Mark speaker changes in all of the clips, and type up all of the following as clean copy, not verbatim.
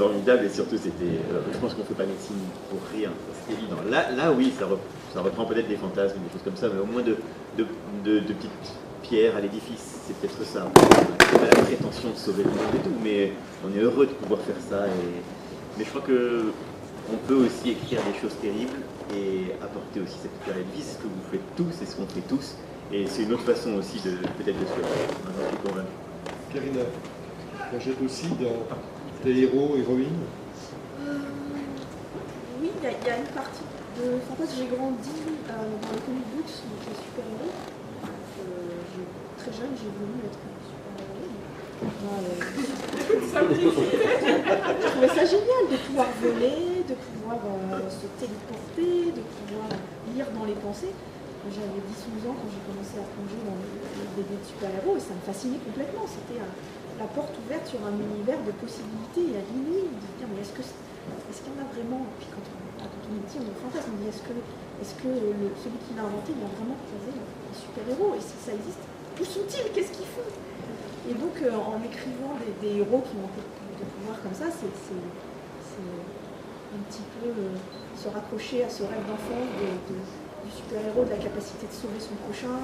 Speaker 1: formidable, et surtout, je pense qu'on ne fait pas médecine pour rien, c'est évident. Là, oui, ça reprend peut-être des fantasmes, des choses comme ça, mais au moins de petites pierres à l'édifice, c'est peut-être ça. On n'a pas la prétention de sauver le monde et tout, mais on est heureux de pouvoir faire ça. Mais je crois qu'on peut aussi écrire des choses terribles et apporter aussi cette pierre à l'édifice. Ce que vous faites tous, c'est ce qu'on fait tous. Et c'est une autre façon aussi peut-être de se faire. Maintenant, je suis convaincu.
Speaker 2: Karina, tu achètes aussi des héros, héroïnes?
Speaker 3: Oui, il y a une partie de fantasme. J'ai grandi dans les comic books, donc les super-héros. Très jeune, j'ai voulu être super-héros. Je trouvais ça génial de pouvoir voler, de pouvoir se téléporter, de pouvoir lire dans les pensées. J'avais 10-11 ans quand j'ai commencé à plonger dans les BD de super-héros et ça me fascinait complètement. C'était la porte ouverte sur un univers de possibilités et à l'inouï, de se dire mais est-ce qu'il y en a vraiment? Puis quand on est petit, on est fantasme, on dit est-ce que celui qui l'a inventé, il a vraiment croisé les super-héros? Et si ça existe, où sont-ils? Qu'est-ce qu'ils font? Et donc en écrivant des héros qui ont des pouvoirs comme ça, c'est un petit peu se raccrocher à ce rêve d'enfant du super-héros, de la capacité de sauver son prochain.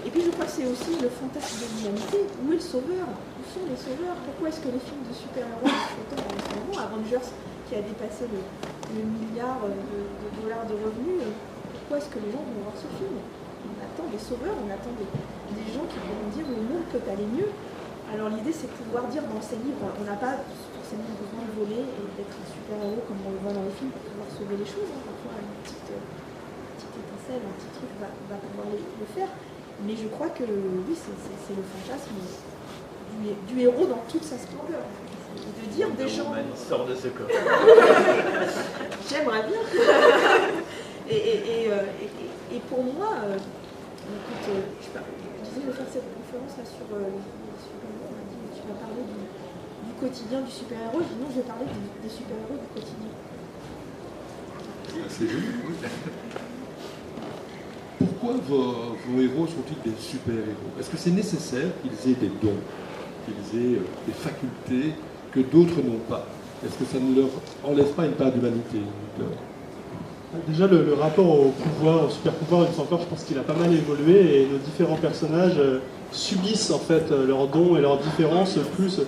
Speaker 3: Et puis je crois que c'est aussi le fantasme de l'humanité. Où est le sauveur? Où sont les sauveurs? Pourquoi est-ce que les films de super-héros en ce moment, Avengers qui a dépassé le milliard de dollars de revenus, pourquoi est-ce que les gens vont voir ce film? On attend des sauveurs, on attend des gens qui vont dire le monde peut aller mieux. Alors l'idée c'est de pouvoir dire dans ces livres, on n'a pas forcément besoin de voler et d'être un super-héros comme on le voit dans les films pour pouvoir sauver les choses. Parfois une petite étincelle, un petit truc va pouvoir le faire. Mais je crois que oui, c'est le fantasme du héros dans toute sa splendeur. De dire des gens...
Speaker 1: sort de ce corps.
Speaker 3: J'aimerais bien. Et pour moi, écoute, je disais de faire cette conférence là sur les super-héros. On m'a dit, tu vas parler du quotidien du super-héros. Je dis non, je vais parler des super-héros du quotidien.
Speaker 2: C'est joli, oui. Pourquoi vos héros sont-ils des super-héros? Est-ce que c'est nécessaire qu'ils aient des dons, qu'ils aient des facultés que d'autres n'ont pas? Est-ce que ça ne leur enlève pas une part d'humanité?
Speaker 4: Déjà, le rapport au pouvoir, au super-pouvoir, une fois encore, je pense qu'il a pas mal évolué et nos différents personnages subissent en fait leurs dons et leurs différences plus,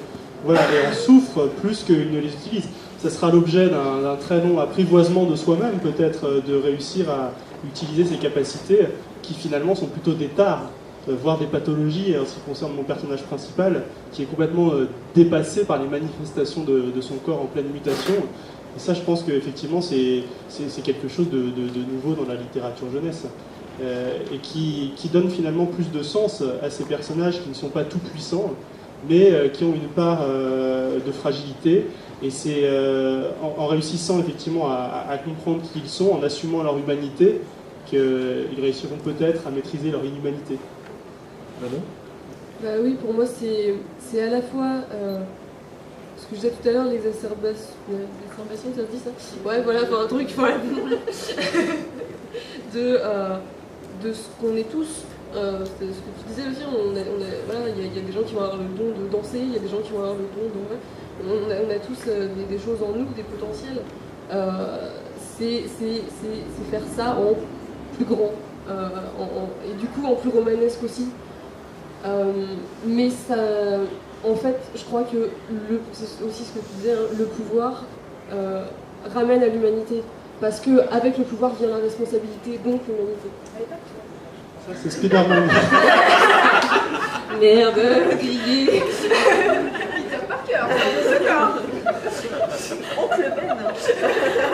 Speaker 4: voilà, et en souffrent plus qu'ils ne les utilisent. Ça sera l'objet d'un très long apprivoisement de soi-même, peut-être, de réussir à utiliser ces capacités qui finalement sont plutôt des tares, voire des pathologies, en ce qui concerne mon personnage principal, qui est complètement dépassé par les manifestations de son corps en pleine mutation. Et ça, je pense qu'effectivement, c'est quelque chose de nouveau dans la littérature jeunesse. Et qui donne finalement plus de sens à ces personnages qui ne sont pas tout puissants, mais qui ont une part de fragilité. Et c'est en réussissant effectivement à comprendre qui ils sont, en assumant leur humanité, qu'ils réussiront peut-être à maîtriser leur inhumanité.
Speaker 5: Bah oui, pour moi, c'est à la fois... ce que je disais tout à l'heure, l'exacerbation, ça se dit ça? Ouais, voilà, enfin, un truc, voilà. de ce qu'on est tous. Ce que tu disais aussi, voilà, il y a des gens qui vont avoir le don de danser, il y a des gens qui vont avoir le don de... On a tous des choses en nous, des potentiels. C'est faire ça en plus grand, et du coup en plus romanesque aussi. Mais ça... En fait, je crois que c'est aussi ce que tu disais, hein, le pouvoir ramène à l'humanité. Parce qu'avec le pouvoir vient la responsabilité, donc l'humanité.
Speaker 4: Ça, c'est Spider-Man.
Speaker 5: Merde, grillé.
Speaker 3: Peter Parker, on est d'accord. Oncle Ben.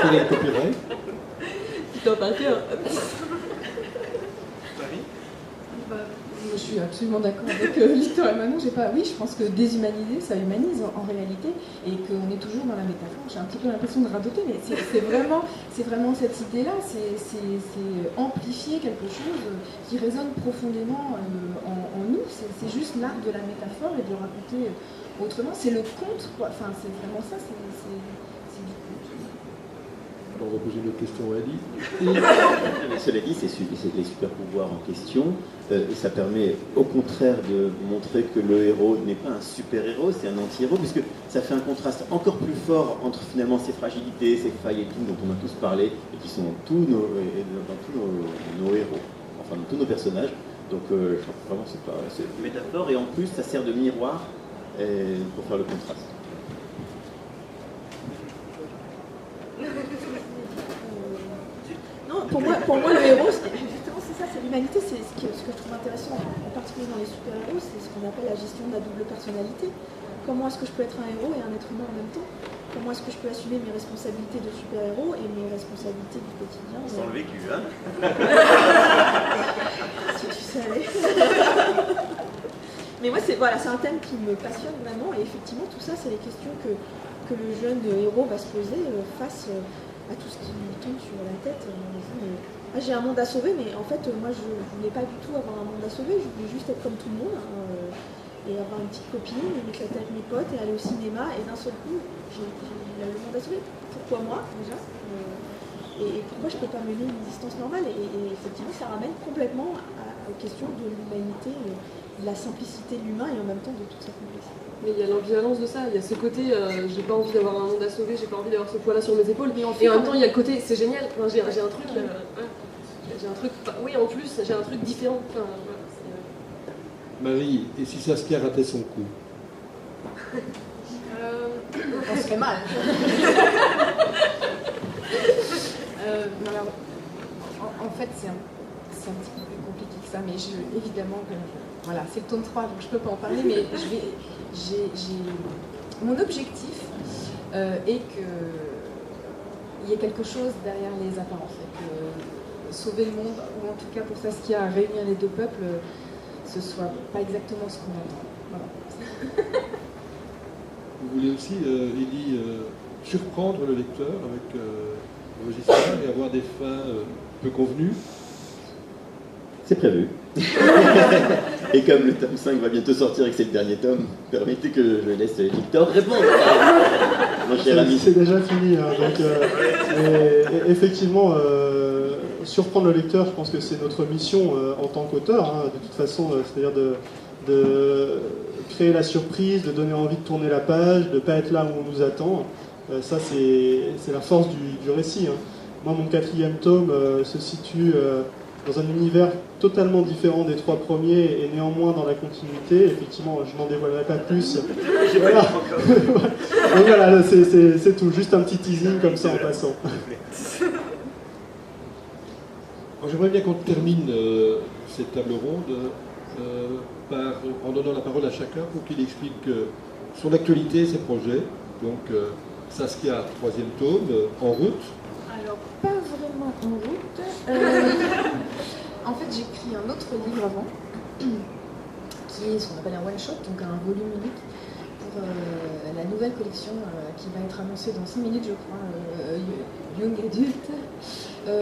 Speaker 2: Quel est le copyright?
Speaker 5: Peter Parker.
Speaker 6: Je suis absolument d'accord avec Victor et Manon. Oui, je pense que déshumaniser, ça humanise en réalité, et qu'on est toujours dans la métaphore. J'ai un petit peu l'impression de radoter, mais c'est vraiment cette idée-là, c'est amplifier quelque chose qui résonne profondément en nous. C'est juste l'art de la métaphore et de le raconter autrement. C'est le conte, quoi. Enfin, c'est vraiment ça, c'est du conte.
Speaker 2: on va poser une autre question à Ellie.
Speaker 1: Mais cela dit, c'est les super pouvoirs en question, et ça permet au contraire de montrer que le héros n'est pas un super héros, c'est un anti-héros, puisque ça fait un contraste encore plus fort entre finalement ses fragilités, ses failles et tout, dont on a tous parlé, et qui sont dans tous nos héros, enfin dans tous nos personnages. Donc je crois que vraiment c'est une métaphore, et en plus ça sert de miroir pour faire le contraste.
Speaker 3: Non, pour moi, le héros, justement, c'est ça, c'est l'humanité. C'est ce que je trouve intéressant, en particulier dans les super-héros, c'est ce qu'on appelle la gestion de la double personnalité. Comment est-ce que je peux être un héros et un être humain en même temps? Comment est-ce que je peux assumer mes responsabilités de super-héros et mes responsabilités du quotidien?
Speaker 1: Sans le vécu, hein?
Speaker 3: Si tu savais. Mais moi, c'est un thème qui me passionne vraiment, et effectivement, tout ça, c'est les questions que le jeune héros va se poser face à tout ce qui lui tombe sur la tête. J'ai un monde à sauver, mais en fait, moi, je voulais pas du tout avoir un monde à sauver, je voulais juste être comme tout le monde, et avoir une petite copine, et m'éclater avec mes potes, et aller au cinéma, et d'un seul coup, j'ai le monde à sauver. Pourquoi moi, déjà et pourquoi je ne peux pas mener une existence normale, et effectivement, ça ramène complètement aux questions de l'humanité, de la simplicité de l'humain, et en même temps de toute sa complexité.
Speaker 5: Mais il y a l'ambivalence de ça, il y a ce côté j'ai pas envie d'avoir un monde à sauver, j'ai pas envie d'avoir ce poids-là sur mes épaules, et en même temps il y a le côté c'est génial, enfin, j'ai un truc, oui en plus j'ai un truc différent. Enfin, voilà,
Speaker 2: Marie, et si Saskia ratait son coup?
Speaker 6: On se fait mal. Alors, en fait, c'est un petit peu plus compliqué que ça, mais évidemment, voilà, c'est le tome 3, donc je ne peux pas en parler, mais mon objectif est qu'il y ait quelque chose derrière les apparences, et que sauver le monde, ou en tout cas pour Saskia, réunir les deux peuples, ce soit pas exactement ce qu'on attend. Voilà.
Speaker 2: Vous voulez aussi, Ellie, surprendre le lecteur avec vos histoires et avoir des fins peu convenues?
Speaker 1: C'est prévu. Et comme le tome 5 va bientôt sortir et que c'est le dernier tome, permettez que je laisse Victor répondre. Mon cher ami.
Speaker 4: C'est déjà fini. Hein, donc, et effectivement, surprendre le lecteur, je pense que c'est notre mission en tant qu'auteur, hein, de toute façon, c'est-à-dire de créer la surprise, de donner envie de tourner la page, de ne pas être là où on nous attend. Ça, c'est la force du récit. Hein. Moi, mon 4e tome se situe dans un univers totalement différent des 3 premiers, et néanmoins dans la continuité. Effectivement, je n'en dévoilerai pas plus. Voilà. Donc voilà, c'est tout. Juste un petit teasing comme ça en passant.
Speaker 2: J'aimerais bien qu'on termine cette table ronde en donnant la parole à chacun pour qu'il explique son actualité et ses projets. Donc, Saskia, 3e tome, en route.
Speaker 6: Alors, pas vraiment en route. En fait, j'ai écrit un autre livre avant, qui est ce qu'on appelle un one-shot, donc un volume unique, pour la nouvelle collection qui va être annoncée dans 5 minutes, je crois, Young Adult,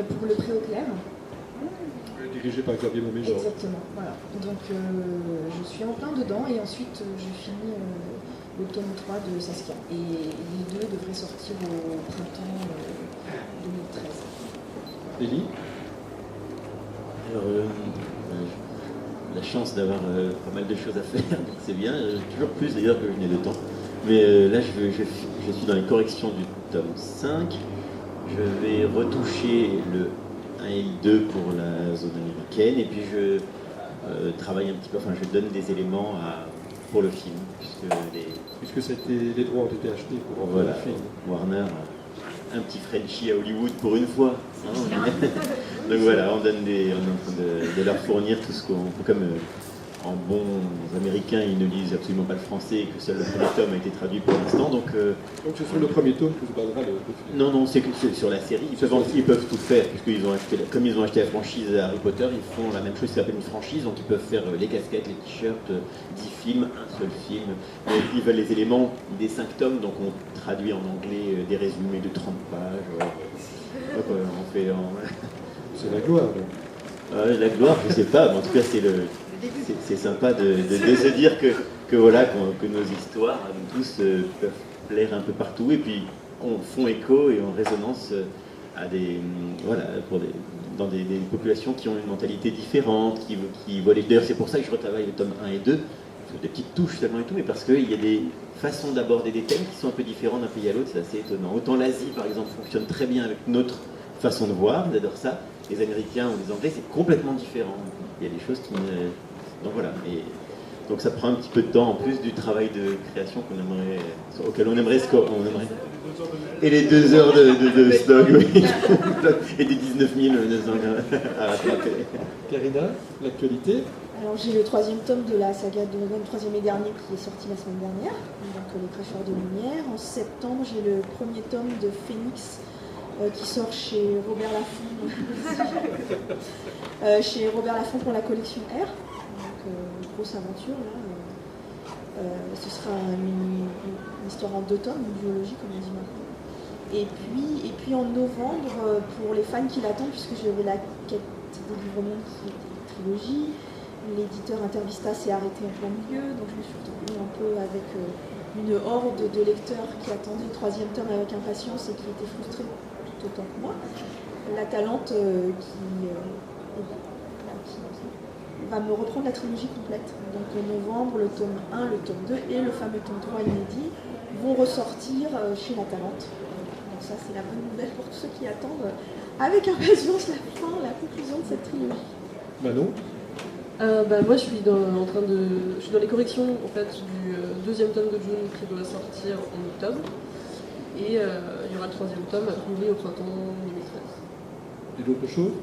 Speaker 6: pour le pré au clair.
Speaker 2: Dirigé par Xavier Mauméjean.
Speaker 6: Exactement, voilà. Donc je suis en plein dedans, et ensuite je finis le tome 3 de Saskia. Et les deux devraient sortir au printemps 2013.
Speaker 2: Ellie?
Speaker 1: Alors, la chance d'avoir pas mal de choses à faire, donc c'est bien, toujours plus d'ailleurs que je n'ai de temps. Mais là, je suis dans les corrections du tome 5. Je vais retoucher le 1 et le 2 pour la zone américaine, et puis je travaille un petit peu, enfin je donne des éléments pour le film,
Speaker 2: puisque les droits ont été achetés pour
Speaker 1: voilà,
Speaker 2: le film.
Speaker 1: Warner, un petit Frenchie à Hollywood pour une fois. Hein. Donc voilà, on est en train de leur fournir tout ce qu'on peut, comme en bons américains, ils ne lisent absolument pas le français et que seul le premier tome a été traduit pour l'instant. Donc
Speaker 2: c'est sur le premier tome que se basera le film.
Speaker 1: Non, c'est sur la série. Ils peuvent tout faire, puisqu'ils ont acheté, comme ils ont acheté la franchise Harry Potter, ils font la même chose qui s'appelle une franchise, donc ils peuvent faire les casquettes, les t-shirts, 10 films, un seul film. Mais ils veulent les éléments des 5 tomes, donc on traduit en anglais des résumés de 30 pages. On fait
Speaker 2: C'est la gloire.
Speaker 1: La gloire, je sais pas, mais en tout cas c'est sympa de se dire que voilà, que nos histoires, nous tous, peuvent plaire un peu partout, et puis font écho et en résonance à des, voilà, dans des populations qui ont une mentalité différente, qui voient les... D'ailleurs, c'est pour ça que je retravaille les tomes 1 et 2, des petites touches seulement et tout, mais parce qu'il y a des façons d'aborder des thèmes qui sont un peu différents d'un pays à l'autre, c'est assez étonnant. Autant l'Asie, par exemple, fonctionne très bien avec notre façon de voir, ils adorent ça. Les Américains ou les Anglais, c'est complètement différent. Il y a des choses qui ne... Donc voilà. Et donc ça prend un petit peu de temps, en plus du travail de création auquel on aimerait. Et les 2 heures de stock, oui. Et des 19 000 à rattraper.
Speaker 2: Karina, l'actualité?
Speaker 3: Alors j'ai le 3e tome de la saga de Noven, le 3e et dernier qui est sorti la semaine dernière, donc Les Cracheurs de Lumière. En septembre, j'ai le 1er tome de Phoenix qui sort chez Robert Laffont, chez Robert Laffont pour la collection R. Donc grosse aventure là. Ce sera une histoire en 2 tomes, une duologie comme on dit maintenant. Et puis en novembre, pour les fans qui l'attendent, puisque j'avais la quête des livres mondes qui était une trilogie, l'éditeur Intervista s'est arrêté en plein milieu, donc je me suis retrouvée un peu avec une horde de lecteurs qui attendaient le 3e tome avec impatience et qui étaient frustrés tout autant que moi. La Talente qui va me reprendre la trilogie complète. Donc en novembre, le tome 1, le tome 2 et le fameux tome 3 inédit vont ressortir chez La Talente. Donc ça, c'est la bonne nouvelle pour tous ceux qui attendent avec impatience la fin, la conclusion de cette trilogie.
Speaker 2: Manon?
Speaker 5: Moi, je suis dans les corrections en fait, du 2e tome de June qui doit sortir en octobre. Et il y aura le 3e tome à publier au printemps 2013.
Speaker 2: Et d'autres choses?